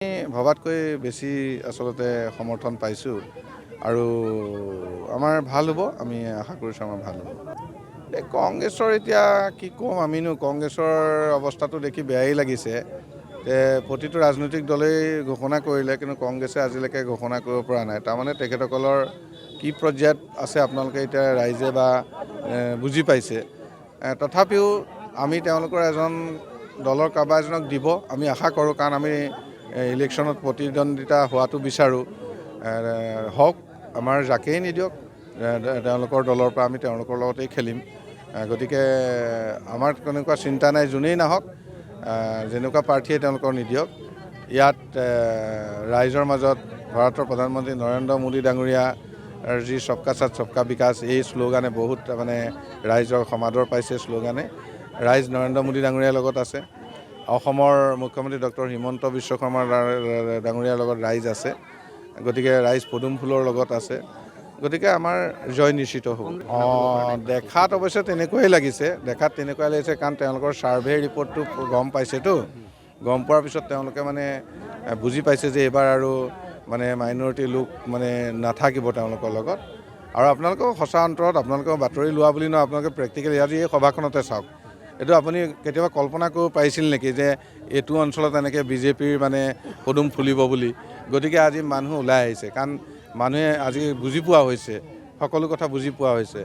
ভবাতকৈ বেছি আচলতে সমৰ্থন পাইছোঁ আৰু আমাৰ ভাল হ'ব, আমি আশা কৰিছোঁ আমাৰ ভাল হ'ব। কংগ্ৰেছৰ এতিয়া কি ক'ম, আমিনো কংগ্ৰেছৰ অৱস্থাটো দেখি বেয়াই লাগিছে। প্ৰতিটো ৰাজনৈতিক দলেই ঘোষণা কৰিলে, কিন্তু কংগ্ৰেছে আজিলৈকে ঘোষণা কৰিব পৰা নাই। তাৰমানে তেখেতসকলৰ কি পৰ্যায়ত আছে আপোনালোকে এতিয়া ৰাইজে বা বুজি পাইছে। তথাপিও আমি তেওঁলোকৰ এজন দলৰ কাৰোবাৰ এজনক দিব আমি আশা কৰোঁ, কাৰণ আমি ইলেকশ্যনত প্ৰতিদ্বন্দ্বিতা হোৱাটো বিচাৰোঁ। হওক, আমাৰ যাকেই নিদিয়ক তেওঁলোকৰ দলৰ পৰা আমি তেওঁলোকৰ লগতেই খেলিম। গতিকে আমাৰ তেনেকুৱা চিন্তা নাই, যোনেই নাহক, যেনেকুৱা প্ৰাৰ্থীয়ে তেওঁলোকৰ নিদিয়ক। ইয়াত ৰাইজৰ মাজত ভাৰতৰ প্ৰধানমন্ত্ৰী নৰেন্দ্ৰ মোদী ডাঙৰীয়াৰ যি সবকা সাথ সবকা বিকাশ, এই শ্লোগানে বহুত মানে ৰাইজৰ সমাদৰ পাইছে। শ্লোগানে ৰাইজ নৰেন্দ্ৰ মোদী ডাঙৰীয়াৰ লগত আছে। অসমৰ মুখ্যমন্ত্ৰী ডক্টৰ হিমন্ত বিশ্ব শৰ্মা ডাঙৰীয়াৰ লগত ৰাইজ আছে। গতিকে ৰাইজ পদুম ফুলৰ লগত আছে। গতিকে আমাৰ জয় নিশ্চিত হ'ব। দেখাত অৱশ্যে তেনেকুৱাই লাগিছে, কাৰণ তেওঁলোকৰ ছাৰ্ভে ৰিপৰ্টটো গম পাইছেতো। গম পোৱাৰ পিছত তেওঁলোকে মানে বুজি পাইছে যে এইবাৰ আৰু মানে মাইনৰিটি লোক মানে নাথাকিব তেওঁলোকৰ লগত। আৰু আপোনালোকেও সঁচা অন্তৰত আপোনালোকেও বাতৰি লোৱা বুলি নহয়, আপোনালোকে প্ৰেক্টিকেলি আজি এই সভাখনতে চাওক। এইটো আপুনি কেতিয়াবা কল্পনা কৰিব পাৰিছিল নেকি যে এইটো অঞ্চলত এনেকৈ বিজেপিৰ মানে পদুম ফুলিব বুলি? গতিকে আজি মানুহ ওলাই আহিছে, কাৰণ মানুহে আজি বুজি পোৱা হৈছে, সকলো কথা বুজি পোৱা হৈছে।